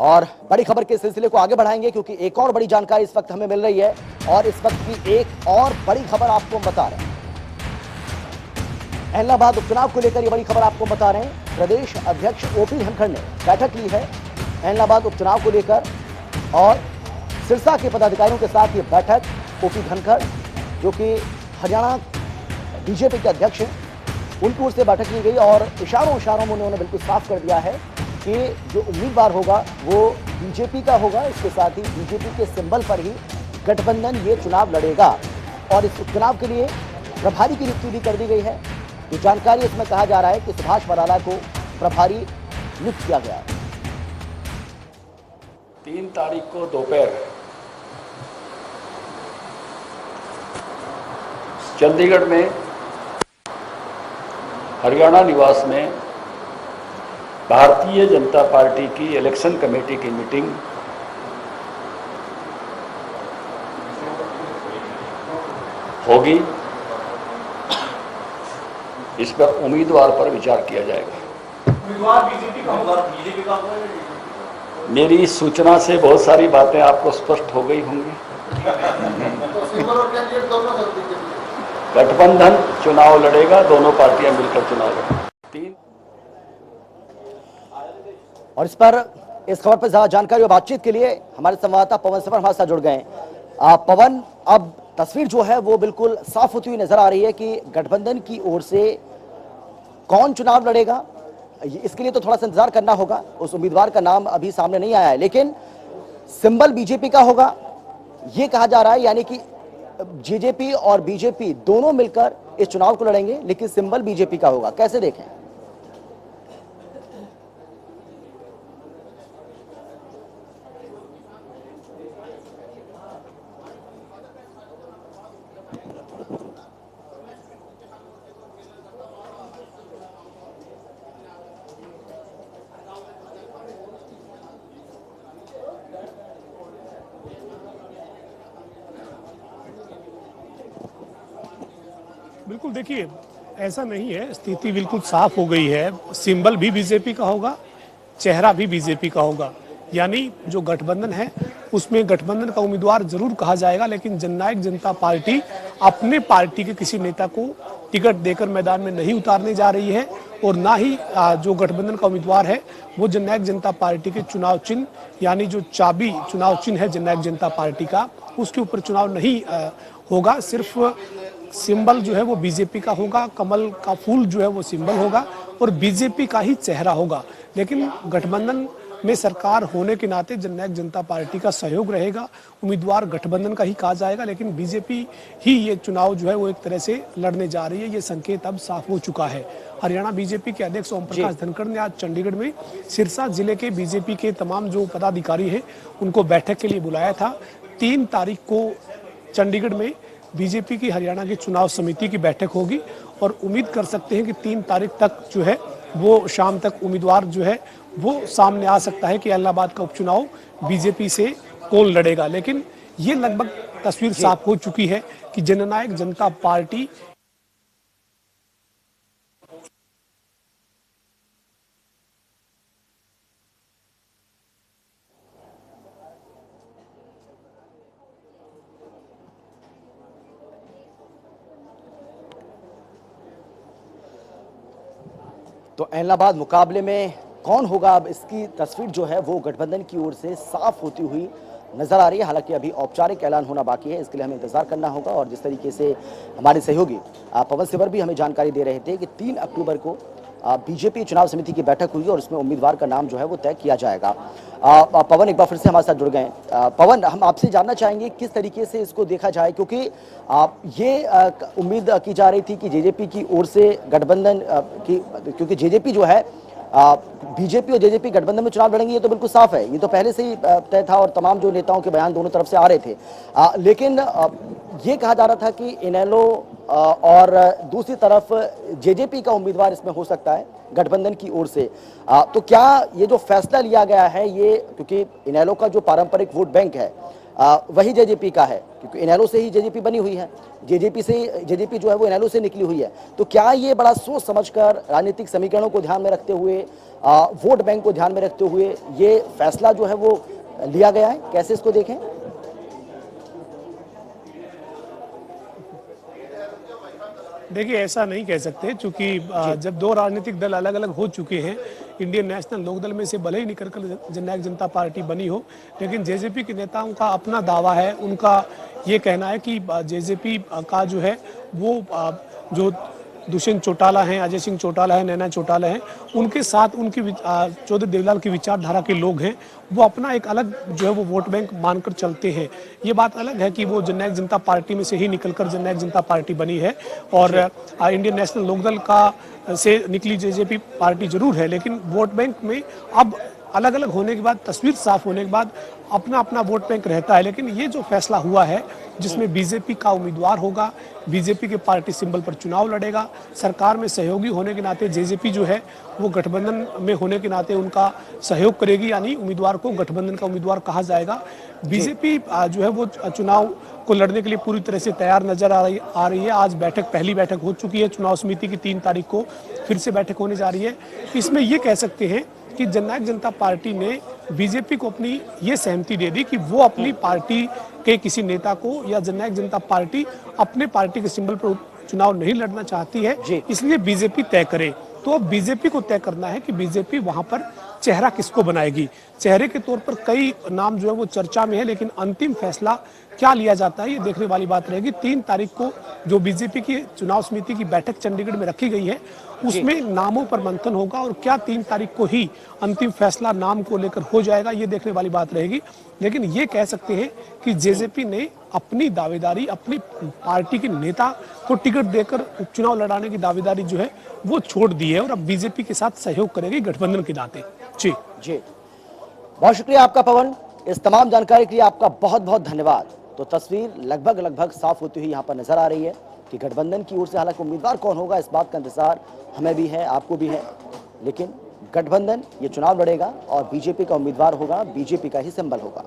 और बड़ी खबर के सिलसिले को आगे बढ़ाएंगे क्योंकि एक और बड़ी जानकारी इस वक्त हमें मिल रही है और इस वक्त की एक और बड़ी खबर आपको बता रहे हैं। इलाहाबाद उपचुनाव को लेकर ये बड़ी खबर आपको बता रहे हैं। प्रदेश अध्यक्ष ओपी धनखड़ ने बैठक ली है इलाहाबाद उपचुनाव को लेकर और सिरसा के पदाधिकारियों के साथ ये बैठक ओपी धनखड़ जो कि हरियाणा बीजेपी के अध्यक्ष हैं उनकी ओर से बैठक ली गई और इशारों में उन्होंने बिल्कुल साफ कर दिया है कि जो उम्मीदवार होगा वो बीजेपी का होगा। इसके साथ ही बीजेपी के सिंबल पर ही गठबंधन ये चुनाव लड़ेगा और इस उपचुनाव के लिए प्रभारी की नियुक्ति भी कर दी गई है। ये जानकारी इसमें कहा जा रहा है कि सुभाष बराला को प्रभारी नियुक्त किया गया है। 3 तारीख को दोपहर चंडीगढ़ में हरियाणा निवास में भारतीय जनता पार्टी की इलेक्शन कमेटी की मीटिंग होगी। इस पर उम्मीदवार पर विचार किया जाएगा। उम्मीदवार बीजेपी का होगा, बीजेपी का होगा। मेरी सूचना से बहुत सारी बातें आपको स्पष्ट हो गई होंगी। गठबंधन चुनाव लड़ेगा, दोनों पार्टियां मिलकर चुनाव लड़ेंगी। और इस खबर पर ज्यादा जानकारी और बातचीत के लिए हमारे संवाददाता पवन सवर हमारे साथ जुड़ गए। पवन, अब तस्वीर जो है वो बिल्कुल साफ होती हुई नजर आ रही है कि गठबंधन की ओर से कौन चुनाव लड़ेगा। इसके लिए तो थोड़ा सा इंतजार करना होगा। उस उम्मीदवार का नाम अभी सामने नहीं आया है, लेकिन सिंबल बीजेपी का होगा ये कहा जा रहा है, यानी कि जेजेपी और बीजेपी दोनों मिलकर इस चुनाव को लड़ेंगे, लेकिन सिंबल बीजेपी का होगा। कैसे देखें? बिल्कुल, देखिए ऐसा नहीं है, स्थिति बिल्कुल साफ हो गई है। सिंबल भी बीजेपी का होगा, चेहरा भी बीजेपी का होगा, यानी जो गठबंधन है उसमें गठबंधन का उम्मीदवार जरूर कहा जाएगा, लेकिन जननायक जनता पार्टी अपने पार्टी के किसी नेता को टिकट देकर मैदान में नहीं उतारने जा रही है और ना ही जो गठबंधन का उम्मीदवार है वो जननायक जनता पार्टी के चुनाव चिन्ह, यानी जो चाबी चुनाव चिन्ह है जननायक जनता पार्टी का, उसके ऊपर चुनाव नहीं होगा। सिर्फ सिंबल जो है वो बीजेपी का होगा, कमल का फूल जो है वो सिंबल होगा और बीजेपी का ही चेहरा होगा। लेकिन गठबंधन में सरकार होने के नाते जननायक जनता पार्टी का सहयोग रहेगा, उम्मीदवार गठबंधन का ही कहा जाएगा, लेकिन बीजेपी ही ये चुनाव जो है वो एक तरह से लड़ने जा रही है। ये संकेत अब साफ हो चुका है। हरियाणा बीजेपी के अध्यक्ष ओम प्रकाश धनखड़ ने आज चंडीगढ़ में सिरसा जिले के बीजेपी के तमाम जो पदाधिकारी हैं उनको बैठक के लिए बुलाया था। 3 तारीख को चंडीगढ़ में बीजेपी की हरियाणा की चुनाव समिति की बैठक होगी और उम्मीद कर सकते हैं कि 3 तारीख तक जो है वो शाम तक उम्मीदवार जो है वो सामने आ सकता है कि इलाहाबाद का उपचुनाव बीजेपी से कौन लड़ेगा। लेकिन ये लगभग तस्वीर साफ हो चुकी है कि जननायक जनता पार्टी तो इलाहाबाद मुकाबले में कौन होगा, अब इसकी तस्वीर जो है वो गठबंधन की ओर से साफ होती हुई नजर आ रही है। हालांकि अभी औपचारिक ऐलान होना बाकी है, इसके लिए हमें इंतजार करना होगा। और जिस तरीके से हमारे सहयोगी पवन सिवर भी हमें जानकारी दे रहे थे कि 3 अक्टूबर को बीजेपी चुनाव समिति की बैठक हुई और उसमें उम्मीदवार का नाम जो है वो तय किया जाएगा। पवन एक बार फिर से हमारे साथ जुड़ गए। पवन, हम आपसे जानना चाहेंगे किस तरीके से इसको देखा जाए, क्योंकि ये उम्मीद की जा रही थी कि जेजेपी की ओर से गठबंधन की, क्योंकि जेजेपी जो है बीजेपी और जेजेपी गठबंधन में चुनाव लड़ेंगे, ये तो बिल्कुल साफ है, ये तो पहले से ही तय था और तमाम जो नेताओं के बयान दोनों तरफ से आ रहे थे। लेकिन ये कहा जा रहा था कि इनेलो और दूसरी तरफ जेजेपी का उम्मीदवार इसमें हो सकता है गठबंधन की ओर से। तो क्या ये जो फैसला लिया गया है ये, क्योंकि इनेलो का जो पारंपरिक वोट बैंक है वही जेजेपी का है, क्योंकि इनेलो से ही जेजेपी बनी हुई है, जेजेपी जो है वो इनेलो से निकली हुई है। तो क्या ये बड़ा सोच समझकर राजनीतिक समीकरणों को ध्यान में रखते हुए, वोट बैंक को ध्यान में रखते हुए ये फैसला जो है वो लिया गया है? कैसे इसको देखें? देखिए, ऐसा नहीं कह सकते, क्योंकि जब दो राजनीतिक दल अलग अलग हो चुके हैं, इंडियन नेशनल लोकदल में से भले ही निकलकर जननायक जनता पार्टी बनी हो, लेकिन जेजेपी के नेताओं का अपना दावा है, उनका ये कहना है कि जेजेपी का जो है वो जो दुष्यंत चौटाला हैं, अजय सिंह चौटाला है, नैना चौटाला हैं, उनके साथ उनकी चौधरी देवलाल की विचारधारा के लोग हैं, वो अपना एक अलग जो है वो वोट बैंक मानकर चलते हैं। ये बात अलग है कि वो जननायक जनता पार्टी में से ही निकलकर जननायक जनता पार्टी बनी है, और इंडियन नेशनल लोकदल का से निकली जेजेपी पार्टी जरूर है, लेकिन वोट बैंक में अब अलग अलग होने के बाद, तस्वीर साफ होने के बाद अपना अपना वोट बैंक रहता है। लेकिन ये जो फैसला हुआ है, जिसमें बीजेपी का उम्मीदवार होगा, बीजेपी के पार्टी सिंबल पर चुनाव लड़ेगा, सरकार में सहयोगी होने के नाते जेजेपी जो है वो गठबंधन में होने के नाते उनका सहयोग करेगी, यानी उम्मीदवार को गठबंधन का उम्मीदवार कहा जाएगा। बीजेपी जो है वो चुनाव को लड़ने के लिए पूरी तरह से तैयार नजर आ रही है। आज पहली बैठक हो चुकी है चुनाव समिति की, 3 तारीख को फिर से बैठक होने जा रही है। इसमें ये कह सकते हैं कि जननायक जनता पार्टी ने बीजेपी को अपनी ये सहमति दे दी कि वो अपनी पार्टी के किसी नेता को, या जननायक जनता पार्टी अपने पार्टी के सिंबल पर चुनाव नहीं लड़ना चाहती है, इसलिए बीजेपी तय करे। तो अब बीजेपी को तय करना है कि बीजेपी वहां पर चेहरा किसको बनाएगी। चेहरे के तौर पर कई नाम जो है वो चर्चा में है, लेकिन अंतिम फैसला क्या लिया जाता है ये देखने वाली बात रहेगी। 3 तारीख को जो बीजेपी की चुनाव समिति की बैठक चंडीगढ़ में रखी गई है, उसमें नामों पर मंथन होगा, और क्या 3 तारीख को ही अंतिम फैसला नाम को लेकर हो जाएगा ये देखने वाली बात रहेगी। लेकिन ये कह सकते हैं कि जेजेपी ने अपनी दावेदारी, अपनी पार्टी के नेता को टिकट देकर उपचुनाव लड़ाने की दावेदारी जो है वो छोड़ दी है, और अब बीजेपी के साथ सहयोग करेगी गठबंधन के नाते। जी बहुत शुक्रिया आपका पवन, इस तमाम जानकारी के लिए आपका बहुत बहुत धन्यवाद। तो तस्वीर लगभग साफ होती हुई यहाँ पर नजर आ रही है कि गठबंधन की ओर से, हालांकि उम्मीदवार कौन होगा इस बात का इंतजार हमें भी है, आपको भी है, लेकिन गठबंधन ये चुनाव लड़ेगा और बीजेपी का उम्मीदवार होगा, बीजेपी का ही सिंबल होगा।